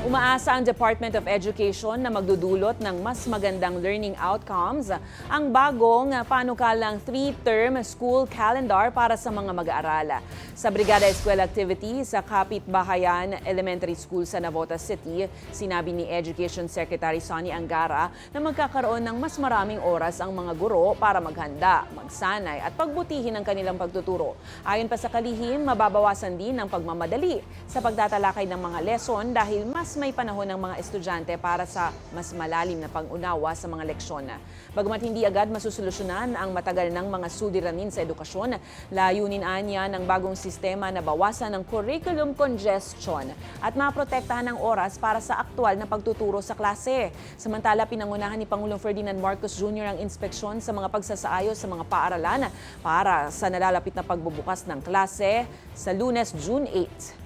Umaasa ang Department of Education na magdudulot ng mas magandang learning outcomes ang bagong panukalang 3-term school calendar para sa mga mag-aaral. Sa Brigada Eskwela Activity sa Kapitbahayan Elementary School sa Navotas City, sinabi ni Education Secretary Sonny Angara na magkakaroon ng mas maraming oras ang mga guro para maghanda, magsanay at pagbutihin ang kanilang pagtuturo. Ayon pa sa kalihim, mababawasan din ang pagmamadali sa pagtatalakay ng mga lesson dahil mas may panahon ng mga estudyante para sa mas malalim na pang-unawa sa mga leksyon. Bagamat hindi agad masusolusyonan ang matagal ng mga suliranin sa edukasyon, layunin anya ng bagong sistema na bawasan ang curriculum congestion at maprotektahan ang oras para sa aktwal na pagtuturo sa klase. Samantala, pinangunahan ni Pangulong Ferdinand Marcos Jr. ang inspeksyon sa mga pagsasaayos sa mga paaralan para sa nalalapit na pagbubukas ng klase sa Lunes, June 8.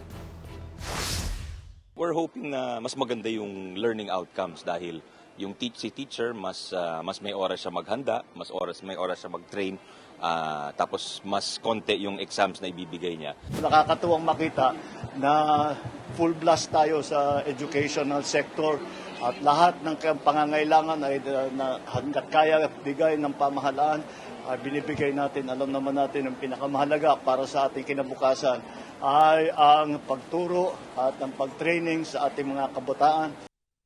We're hoping na mas maganda yung learning outcomes dahil yung si teacher mas may oras siya maghanda, may oras siya mag-train, tapos mas konti yung exams na ibibigay niya. Nakakatuwang makita na full blast tayo sa educational sector at lahat ng pangangailangan ay hanggat kaya bigay ng pamahalaan binibigay natin. Alam naman natin ang pinakamahalaga para sa ating kinabukasan ay ang pagturo at ang pagtraining sa ating mga kabataan